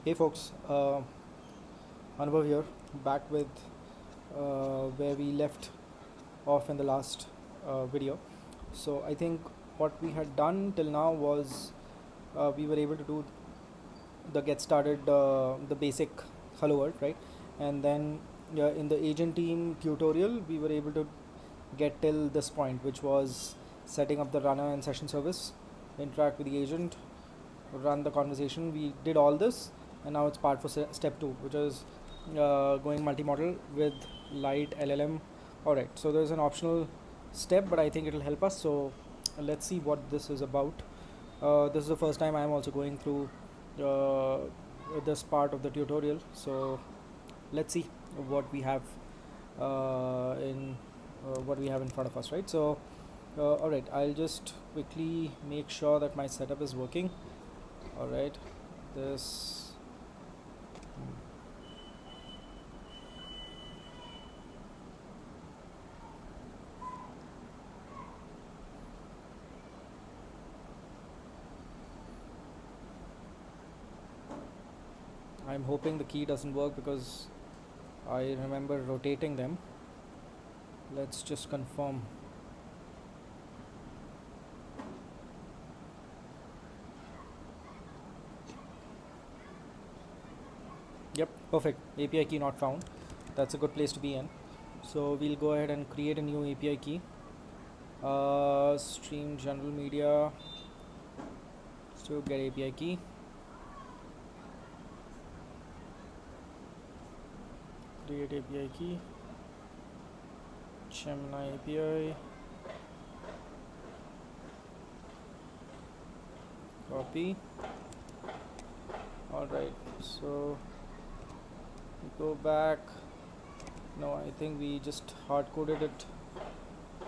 Hey folks, Anubhav here, back with where we left off in the last video. So I think what we had done till now was we were able to do the get started, the basic hello world, right? And then in the agent team tutorial, we were able to get till this point, which was setting up the runner and session service, interact with the agent, run the conversation. We did all this, and now it's part for step 2, which is going multimodal with light LLM. All right, so there's an optional step, but I think it'll help us. So let's see what this is about. This is the first time I'm also going through uh, this part of the tutorial, so let's see what we have in what we have in front of us, right? So all right, I'll just quickly make sure that my setup is working. All right, this I'm hoping the key doesn't work because I remember rotating them. Let's just confirm. Yep, perfect. API key not found. That's a good place to be in. So we'll go ahead and create a new API key. Stream general media. So get API key. Create API key. Gemini API. Copy. All right. So go back. No, I think we just hard coded it.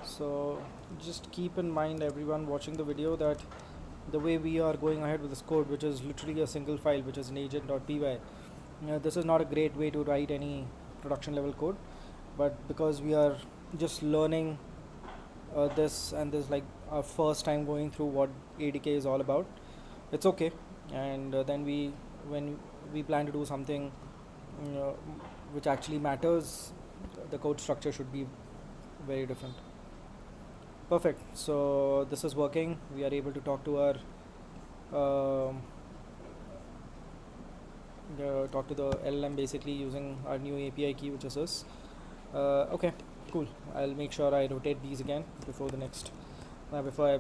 So just keep in mind, everyone watching the video, that the way we are going ahead with this code, which is literally a single file, which is an agent.py, this is not a great way to write any production level code, but because we are just learning this, and this is like our first time going through what ADK is all about, it's okay. And then when we plan to do something which actually matters, the code structure should be very different. Perfect. So this is working. We are able to talk to our talk to the LLM basically using our new API key, which is this. Okay, cool. I'll make sure I rotate these again before the next before I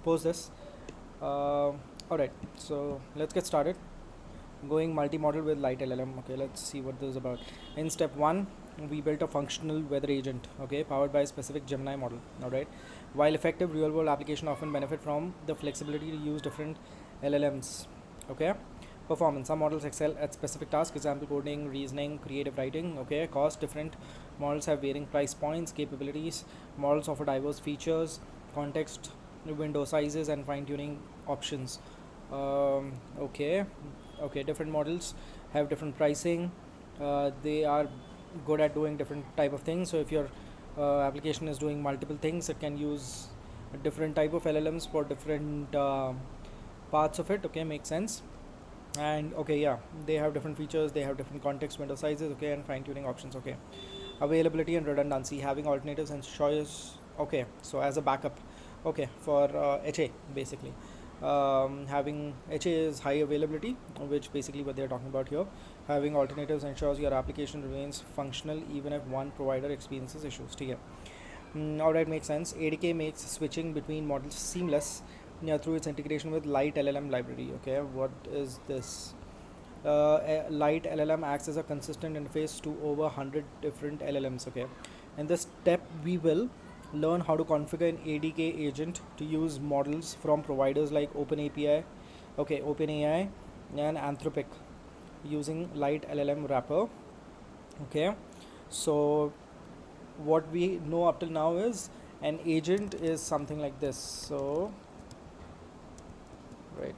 post this. All right, so let's get started. Going multimodal with LiteLLM. Okay, let's see what this is about. In step 1, we built a functional weather agent, okay, powered by a specific Gemini model. All right, while effective, real world application often benefit from the flexibility to use different LLMs. Okay, performance: some models excel at specific tasks, example coding, reasoning, creative writing. Okay, cost: different models have varying price points. Capabilities: models offer diverse features, context, window sizes, and fine tuning options. Okay, different models have different pricing. They are good at doing different type of things. So if your application is doing multiple things, it can use a different type of LLMs for different parts of it. Okay, makes sense. And okay, yeah, they have different features, they have different context window sizes. Okay, and fine tuning options. Okay, availability and redundancy: having alternatives and choice. Okay, so as a backup, okay, for HA basically. Having HA is high availability, which basically what they're talking about here. Having alternatives ensures your application remains functional even if one provider experiences issues. Okay. Alright, makes sense. ADK makes switching between models seamless, yeah, through its integration with LiteLLM library. Okay, what is this? LiteLLM acts as a consistent interface to over 100 different LLMs. Okay, in this step we will learn how to configure an ADK agent to use models from providers like OpenAI, and Anthropic using LiteLLM wrapper. Okay, so what we know up till now is an agent is something like this. So right,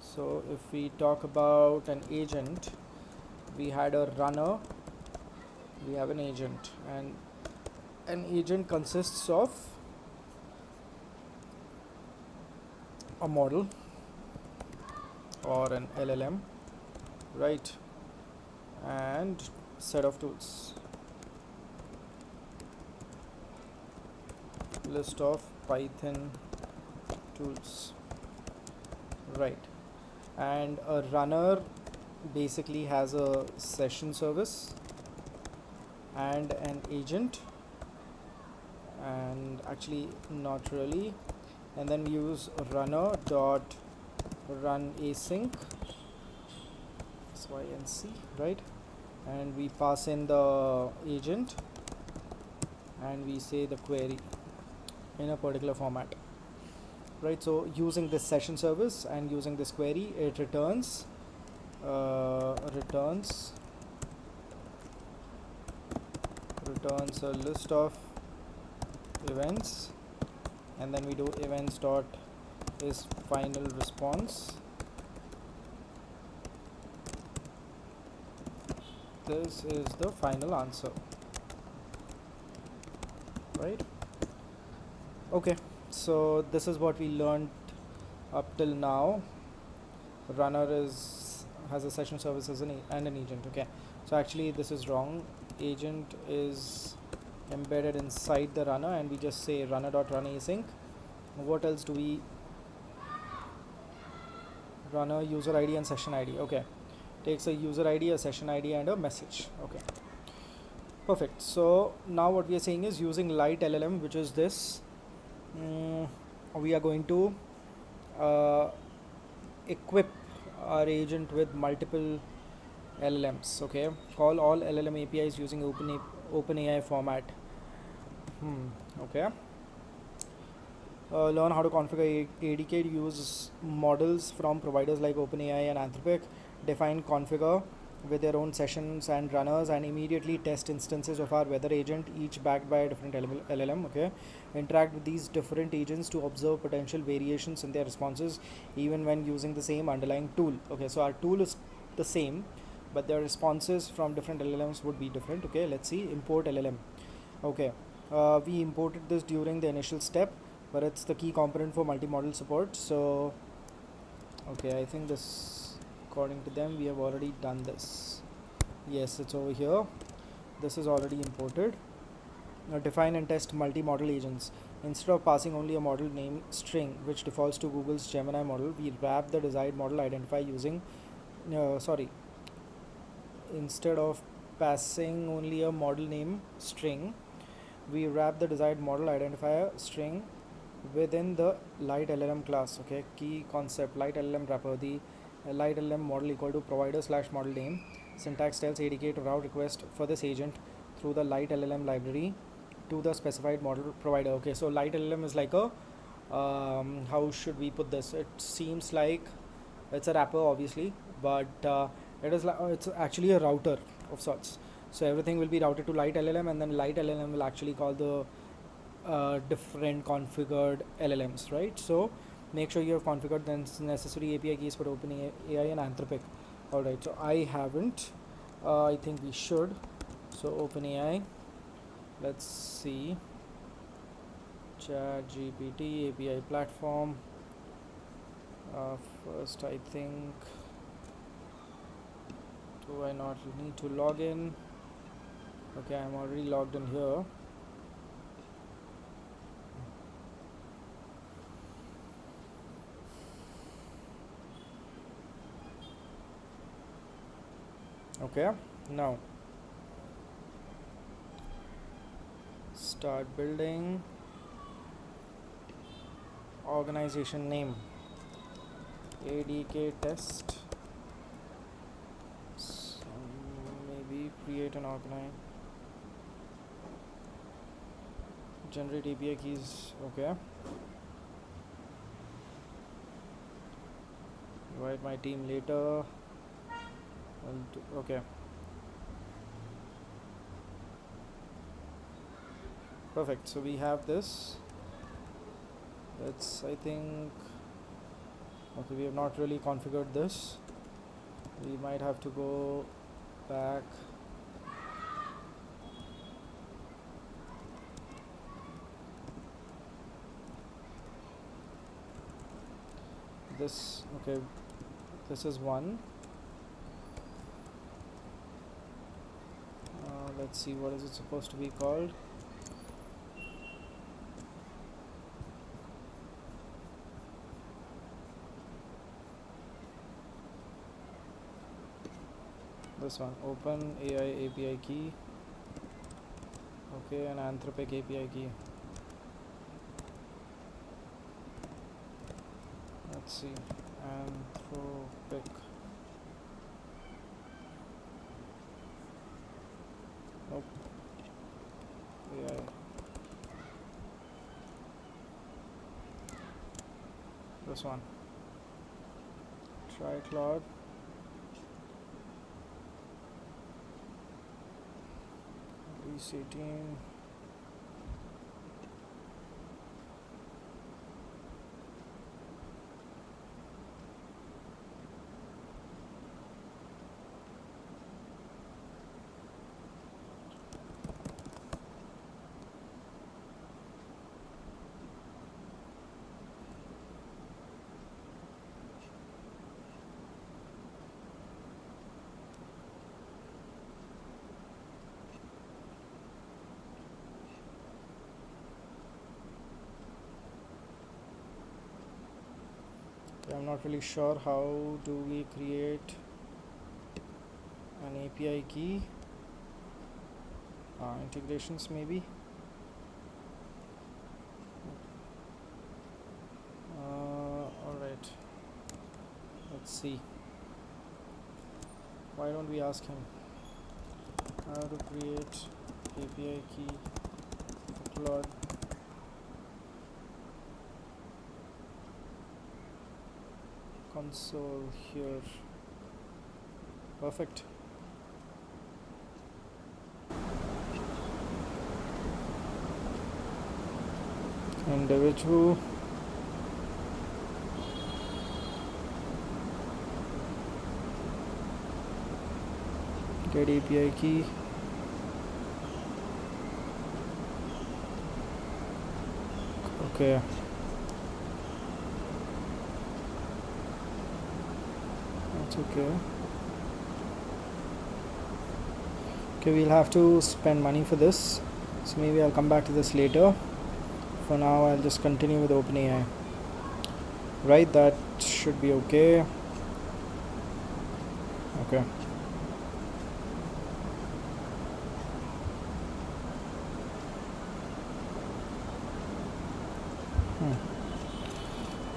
so if we talk about an agent, we had a runner, we have an agent, and an agent consists of a model. for an LLM, right? And set of tools, list of Python tools, right? And a runner basically has a session service and an agent, and actually not really. And then we use runner dot run async sync, right? And we pass in the agent and we say the query in a particular format, right? So using this session service and using this query, it returns a list of events, and then we do events dot is final response. This is the final answer, right? Okay, so this is what we learned up till now. Runner has a session service as and an agent. Okay, so actually this is wrong. Agent is embedded inside the runner, and we just say runner.run async. What else do we? Runner user ID and session ID. Okay, takes a user ID, a session ID, and a message. Okay, perfect. So now what we are saying is, using LiteLLM, which is this, we are going to equip our agent with multiple LLMs. Okay, call all LLM APIs using OpenAI format. Okay. Learn how to configure ADK to use models from providers like OpenAI and Anthropic. Define configure with their own sessions and runners, and immediately test instances of our weather agent, each backed by a different LLM. Okay, interact with these different agents to observe potential variations in their responses, even when using the same underlying tool. Okay, so our tool is the same, but their responses from different LLMs would be different. Okay, let's see. Import LLM. Okay, we imported this during the initial step, but it's the key component for multi-model support. So okay, I think this, according to them, we have already done this. Yes, it's over here. This is already imported. Now define and test multi-model agents. Instead of passing only a model name string, which defaults to Google's Gemini model, we wrap the desired model identifier using instead of passing only a model name string, we wrap the desired model identifier string within the LiteLLM class. Okay, key concept: LiteLLM wrapper. The LiteLLM model equal to provider slash model name. Syntax tells ADK to route request for this agent through the LiteLLM library to the specified model provider. Okay, so LiteLLM is like a how should we put this? It seems like it's a wrapper, obviously, but it's actually a router of sorts. So everything will be routed to LiteLLM, and then LiteLLM will actually call the different configured LLMs, right? So make sure you have configured the necessary API keys for OpenAI and Anthropic. Alright, so I haven't. I think we should. So OpenAI, let's see. ChatGPT API platform. First, I think, do I not need to log in? Okay, I'm already logged in here. Okay, now start building. Organization name ADK test. So maybe create an organize. Generate API keys. Okay. Invite my team later. Okay. Perfect. So we have this. Let's, I think, okay, we have not really configured this. We might have to go back. This, okay, This is one. Let's see, what is it supposed to be called? This one, OpenAI API key. Okay, an Anthropic API key. Let's see, Anthropic. Nope. AI. This one. Try Cloud. Release 18. I'm not really sure how do we create an API key. Integrations maybe. Alright, let's see. Why don't we ask him how to create API key for Claude. Console here. Perfect. Individual. Get API key. Okay. That's okay. Okay, we'll have to spend money for this, so maybe I'll come back to this later. For now, I'll just continue with OpenAI. Right, that should be okay. Okay.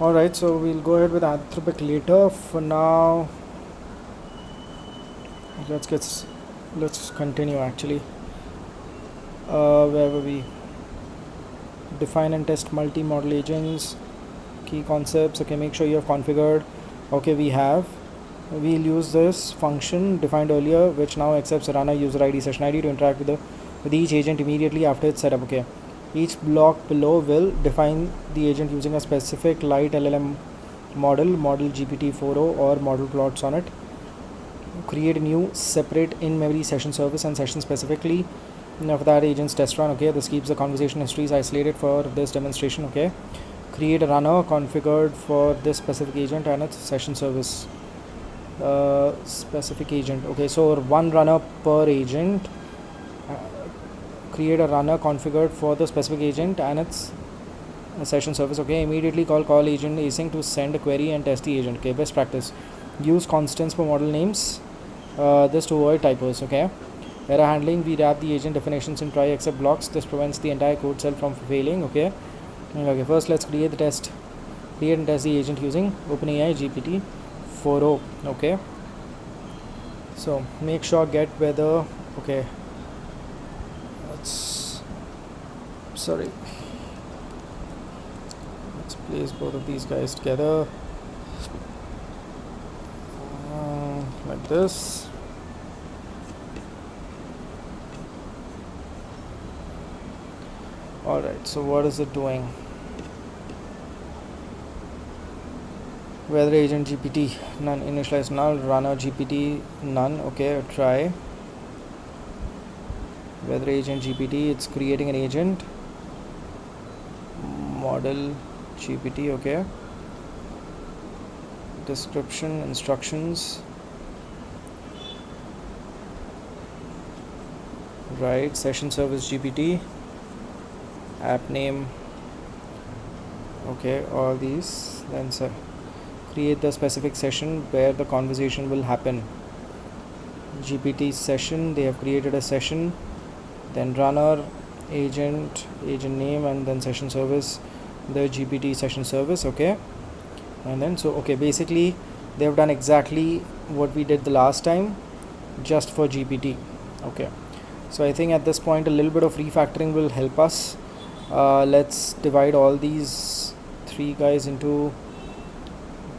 Alright, so we'll go ahead with Anthropic later. For now, let's continue actually. Where were we? Define and test multi-model agents, key concepts. Okay, make sure you have configured. Okay, we'll use this function defined earlier, which now accepts runner user ID session ID to interact with each agent immediately after it's set up. Okay, each block below will define the agent using a specific LiteLLM model GPT-4o or model plots on it. Create a new separate in-memory session service and session specifically for that agent's test run. Okay, this keeps the conversation histories isolated for this demonstration. Okay, create a runner configured for this specific agent and its session service. Specific agent. Okay, so one runner per agent. Create a runner configured for the specific agent and its session service. Okay, immediately call agent async to send a query and test the agent. Okay, best practice. Use constants for model names. This to avoid typos. Okay. Error handling, we wrap the agent definitions in try except blocks. This prevents the entire code cell from failing. Okay. Okay, first let's create and test the agent using OpenAI GPT-4o. Okay, so make sure get whether. Okay, let's place both of these guys together like this. Alright, so what is it doing? Weather agent GPT none, initialize null, runner GPT none. Okay, try weather agent GPT. It's creating an agent model GPT. Okay, description, instructions, right, session service GPT, app name, okay, all these. Then create the specific session where the conversation will happen. GPT session, they have created a session, then runner, agent name, and then session service, the GPT session service, okay. And then okay, basically they have done exactly what we did the last time, just for GPT, okay. So I think at this point a little bit of refactoring will help us. Let's divide all these three guys into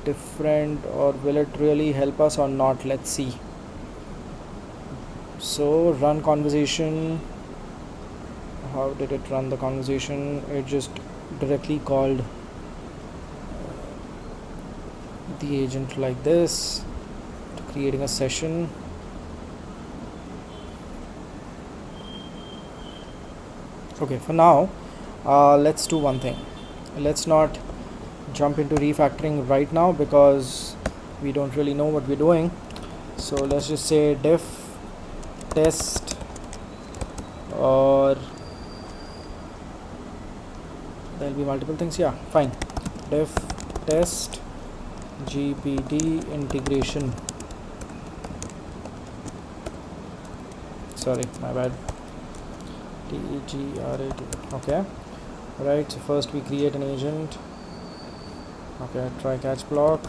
different, or will it really help us or not? Let's see. So run conversation, how did it run the conversation? It just directly called the agent like this, creating a session. Okay, for now let's do one thing. Let's not jump into refactoring right now because we don't really know what we're doing. So let's just say def test, or there'll be multiple things. Yeah, fine. Def test GPT integration. Sorry, my bad. TEGRAT. Okay. Right. So first we create an agent. Okay. Try catch block.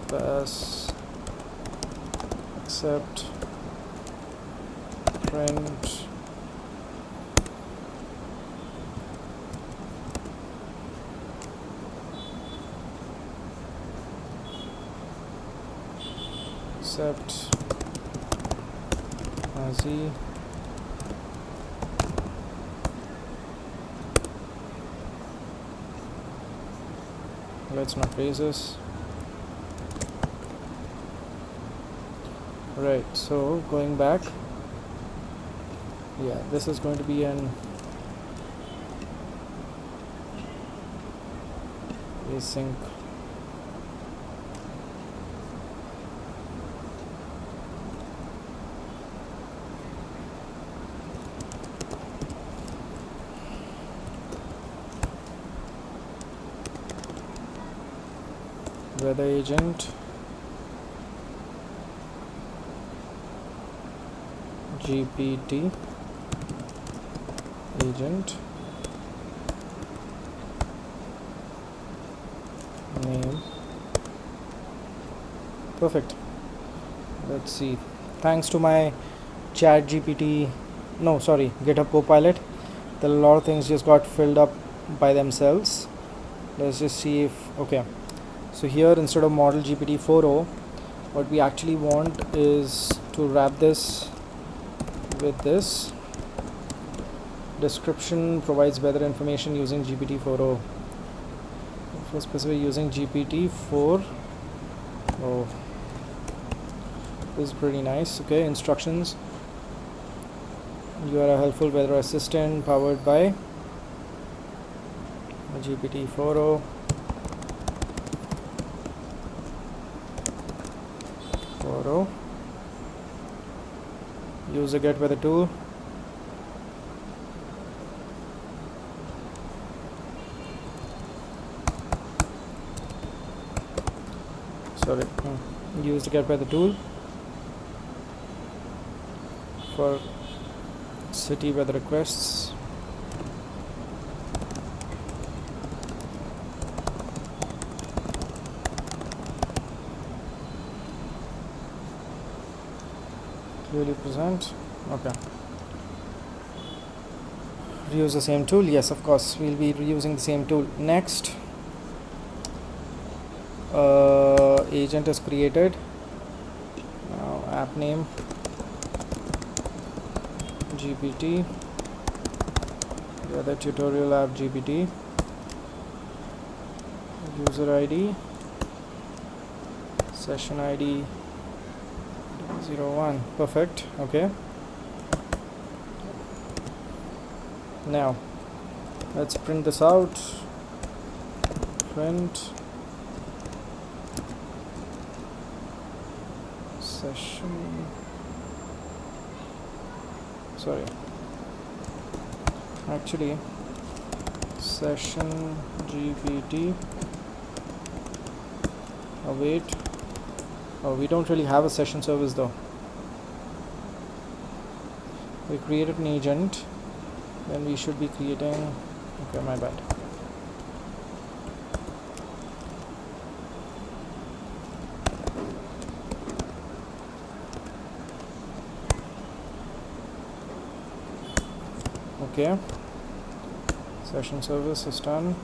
Pass. Accept. Print. Accept. Z. Let's not raise this. Right, so going back, yeah, this is going to be an async. Weather agent, GPT agent, name. Perfect. Let's see. Thanks to my chat GPT, no, sorry, GitHub Copilot, a lot of things just got filled up by themselves. Let's just see if, okay. So here, instead of model GPT 4.0, what we actually want is to wrap this with this. Description provides weather information using GPT 4.0. For specific, using GPT 4. Oh, this is pretty nice. Okay, instructions. You are a helpful weather assistant powered by GPT 4.0. Use the get weather tool. Sorry, use the get weather tool for city weather requests. Clearly present. Okay. Reuse the same tool. Yes, of course, we'll be reusing the same tool. Next, agent is created. Now app name GPT, weather tutorial app GPT, user ID, session ID 01. Perfect. Okay, now let's print this out. Print session, sorry, actually session GPT, await. Oh, we don't really have a session service though. We created an agent, then we should be creating, okay, my bad. Okay, session service is done.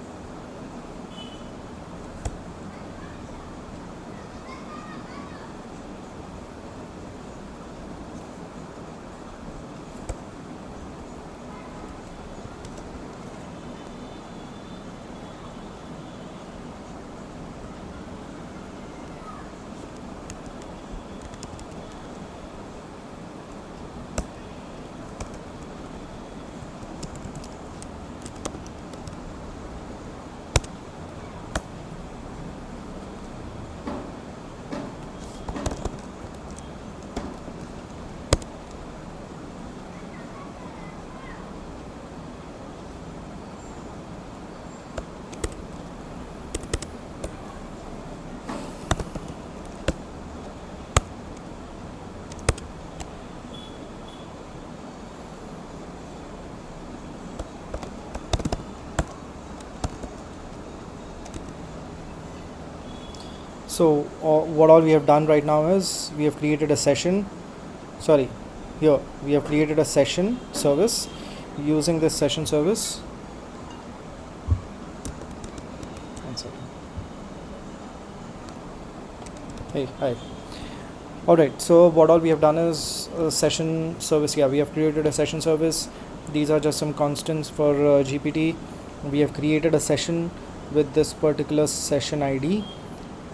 So what all we have done right now is we have created a session, sorry, here we have created a session service. Using this session service, one second. Hey, hi. Alright, so what all we have done is a session service. Yeah, we have created a session service. These are just some constants for GPT. We have created a session with this particular session ID.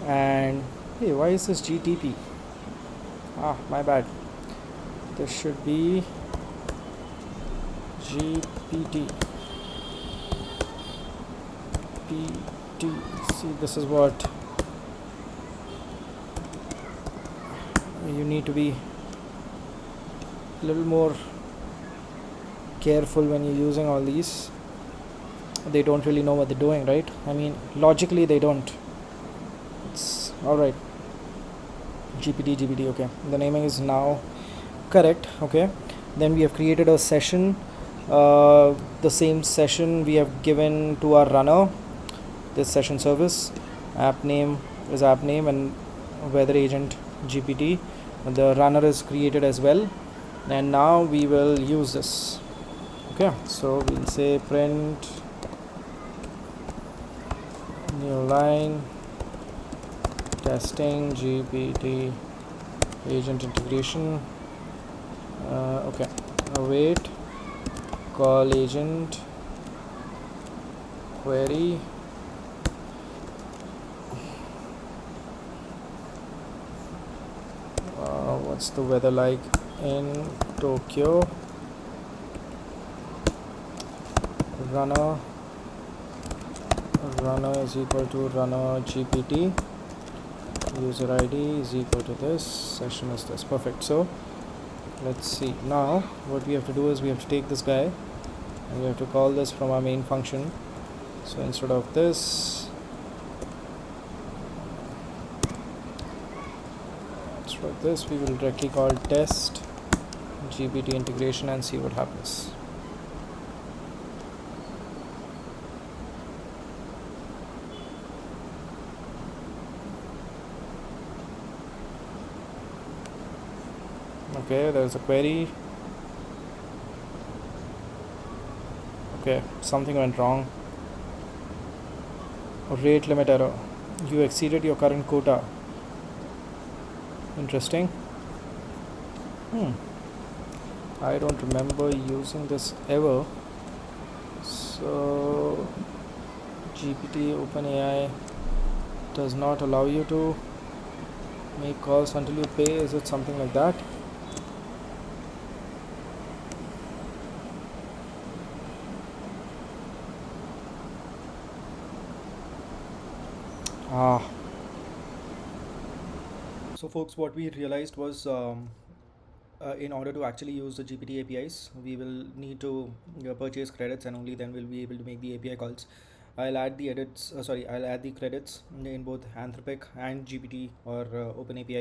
And hey, why is this GTP? My bad. This should be GPT. PT. See, this is what you need to be a little more careful when you're using all these. They don't really know what they're doing, right? I mean, logically they don't. It's alright. GPT, okay. The naming is now correct, okay. Then we have created a session. The same session we have given to our runner, this session service. App name is app name and weather agent GPT. The runner is created as well. And now we will use this. Okay, so we'll say print new line testing GPT agent integration. Okay, await call agent query what's the weather like in Tokyo. Runner is equal to runner GPT, user ID is equal to this, session is this. Perfect. So let's see. Now what we have to do is we have to take this guy and we have to call this from our main function. So instead of this, instead of this, we will directly call test GPT integration and see what happens. Okay, there's a query. Okay, something went wrong. Rate limit error. You exceeded your current quota. Interesting. I don't remember using this ever. So GPT OpenAI does not allow you to make calls until you pay. Is it something like that? So folks, what we realized was in order to actually use the GPT APIs, we will need to purchase credits, and only then we'll be able to make the API calls. I'll add the credits in both Anthropic and GPT or OpenAI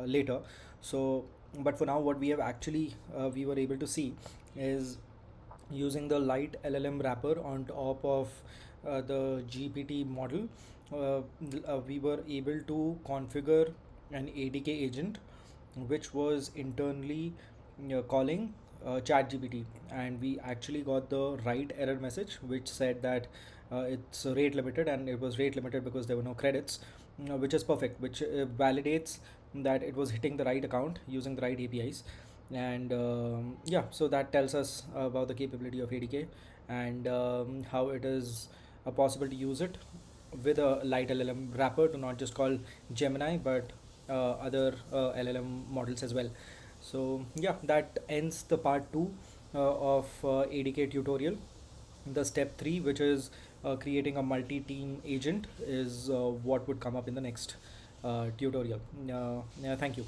later. So, but for now, what we have actually we were able to see is using the LiteLLM wrapper on top of the GPT model. We were able to configure an ADK agent which was internally calling ChatGPT, and we actually got the right error message which said that it's rate limited, and it was rate limited because there were no credits, which is perfect, which validates that it was hitting the right account using the right APIs. And yeah, so that tells us about the capability of ADK, and how it is possible to use it with a light LLM wrapper to not just call Gemini but other LLM models as well. So yeah, that ends the part 2 of ADK tutorial. The step 3, which is creating a multi-team agent, is what would come up in the next tutorial. Yeah, thank you.